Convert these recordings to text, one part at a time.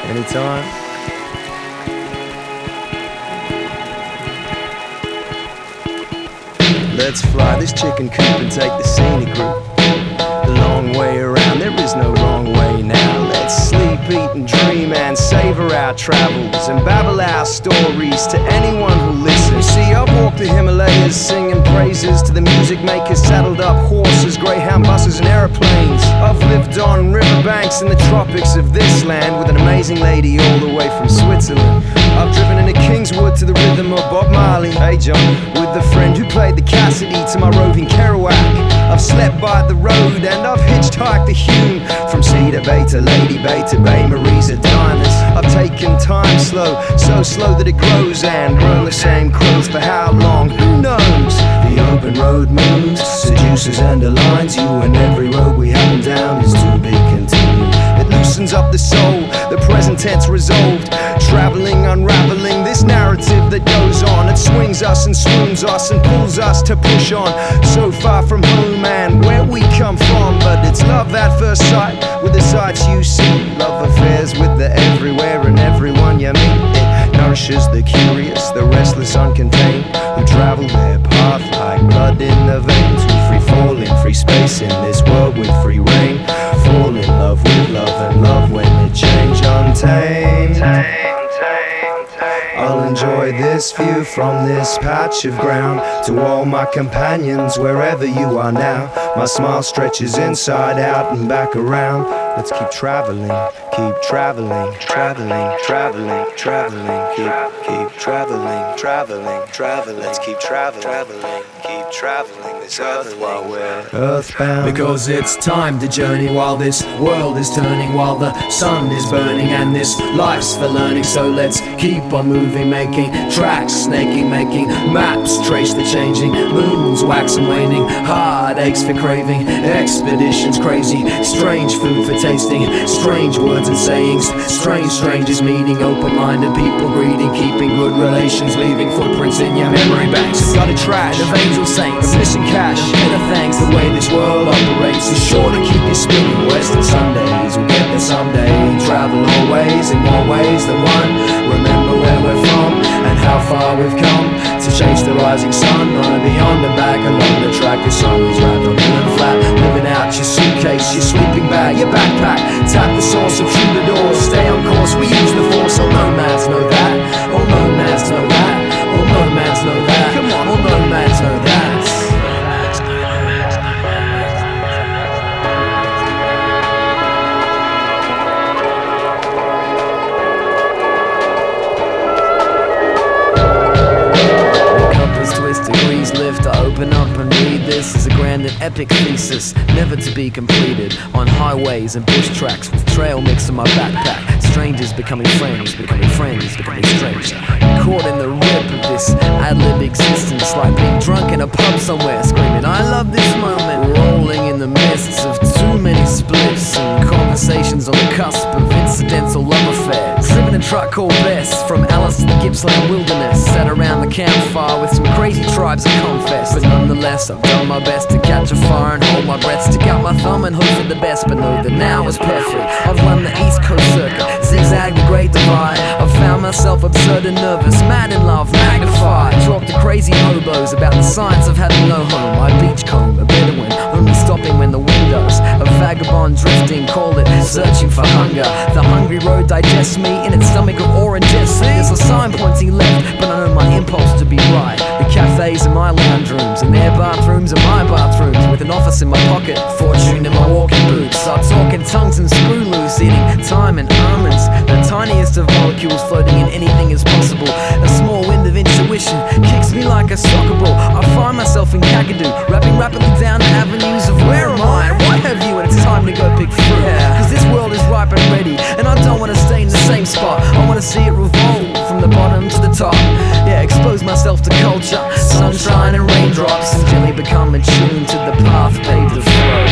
Anytime. Let's fly this chicken coop and take the scenic route. The long way around, there is no wrong way now. Let's sleep, eat and dream and savor our travels and babble our stories to anyone who listens. See, I've walked the Himalayas singing praises to the music makers, saddled up horses, greyhound buses and aeroplanes. I've lived on riverbanks in the tropics of this land with an amazing lady all the way from Switzerland. I've driven into Kingswood to the rhythm of Bob Marley, hey John, with the friend who played the Cassidy to my roving Kerouac. I've slept by the road and I've hitchhiked the Hume from Cedar Bay to Lady Bay to Bay Marie's Adonis. I've taken time slow, so slow that it grows, and grown the same clothes for how long, who knows? The open road moves, seduces and aligns you, and every road we happen down is to be continued. It loosens up the soul, the present tense resolved, traveling, unraveling this narrative that goes on. It swings us and swoons us and pulls us to push on, so far from home and where we come from. But it's love at first sight with the sights you see, love affairs with the everywhere and everyone you meet. It nourishes the curious, the restless, uncontained, who travel their path like blood in the veins. We free fall in free space in this world with free reign. Fall in love with love and love when it change untamed. I'll enjoy this view from this patch of ground. To all my companions, wherever you are now, my smile stretches inside out and back around. Let's keep traveling, traveling, traveling, traveling, keep traveling, traveling. Let's keep traveling, keep traveling this earth while we're earthbound. Because it's time to journey while this world is turning, while the sun is burning and this life's for learning. So let's keep on moving, making tracks, snaking, making maps, trace the changing moons, wax and waning, heartaches for craving, expeditions crazy, strange food for tasting, strange words and sayings, strange strangers meeting, open-minded people greeting, keeping good relations, leaving footprints in your memory banks. You've got a trash of angel saints, missing cash, better thanks. The way this world operates is sure to keep you spinning. Western Sundays, we'll get there someday. Travel always in more ways than one. Remember where we're from and how far we've come to chase the rising sun. On beyond and back along the track, the sun is wrapped on and flat. Living out your suitcase, your sleeping bag, your backpack. Tap the source of through the doors, stay on course. We use the force. All nomads know that. All nomads know that. All nomads know that. Come on, all nomads know that. Degrees lift, I open up and read this as a grand and epic thesis, never to be completed. On highways and bush tracks with trail mix in my backpack, strangers becoming friends, becoming friends, becoming strangers. Caught in the rip of this ad-lib existence, like being drunk in a pub somewhere, screaming I love this moment. Rolling in the mists of too many spliffs and conversations on the cusp of incidental love affairs. Driven a truck called Bess from Alice to the Gippsland wilderness, sat around the campfire with some crazy tribes I confess. But nonetheless, I've done my best to catch a fire and hold my breath, stick out my thumb and hope for the best, but know that now is perfect. I've run the East Coast circuit, zigzag the Great Divide. I've found myself absurd and nervous, mad in love, magnified. Talk to crazy hobos about the science of having no home. I beachcomb, a Bedouin, only stopping when the wind does. A vagabond drifting, call it searching for hunger. The hungry road digests me in its stomach of oranges. There's a sign pointing left, but I know my impulse to be right. The cafes are my lounge rooms, and their bathrooms are my bathrooms, with an office in my pocket, fortune in my walking boots. I talk in tongues and screw loose, eating thyme and almonds. The tiniest of molecules floating in anything is possible. A small wind of intuition kicks me like a soccer ball. I find myself in Kakadu, rapping rapidly down the avenues of where am I and what have you, and it's time to go pick fruit. Cause this world is ripe and ready, and I don't want to stay in the same spot. I want to see it revolve from the bottom to the top. Yeah, expose myself to culture, sunshine and raindrops, and gently become attuned to the path paved of flow.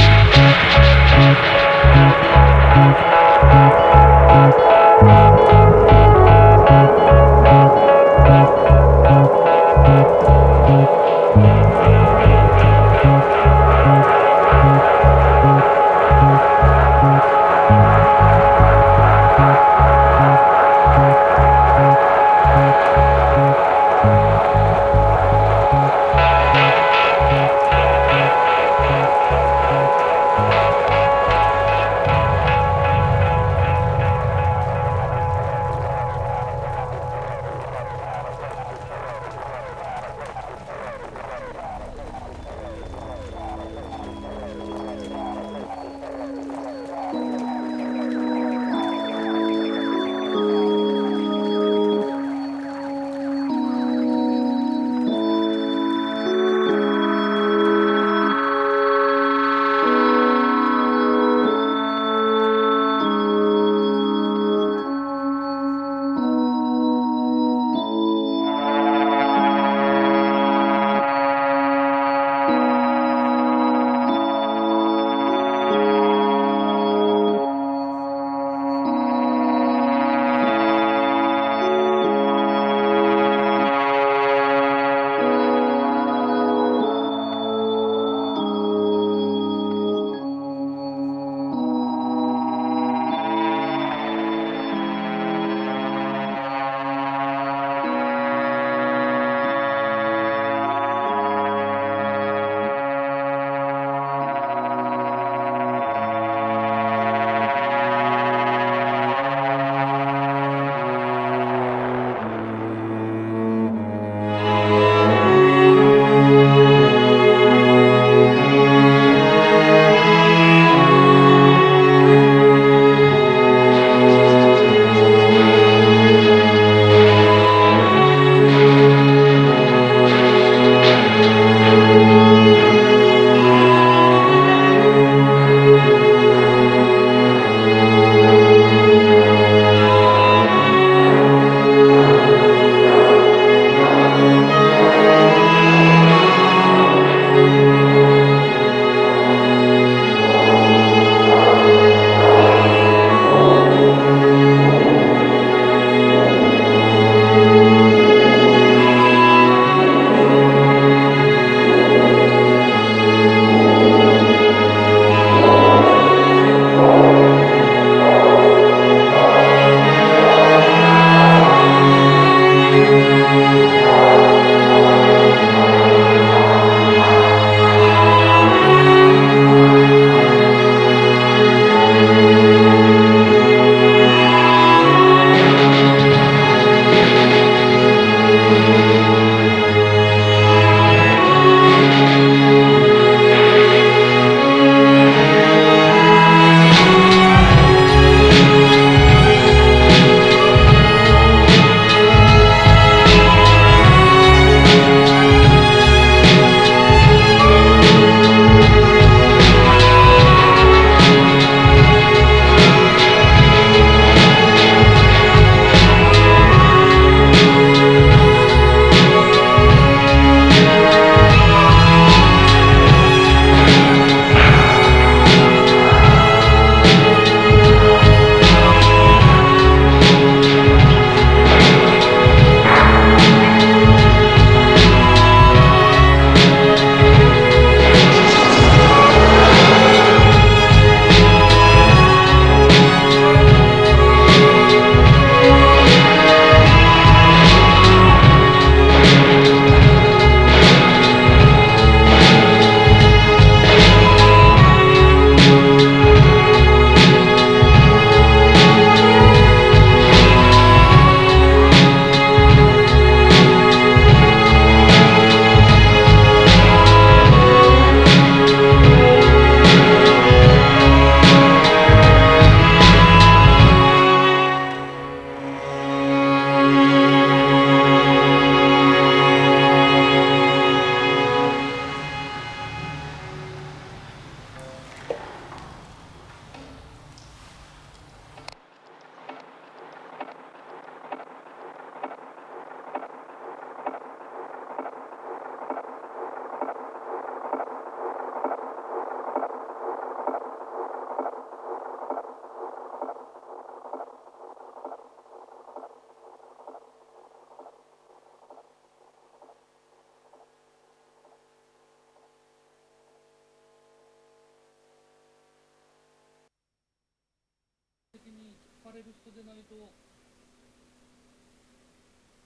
れる人でないと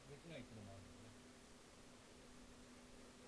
できないっていうのもある。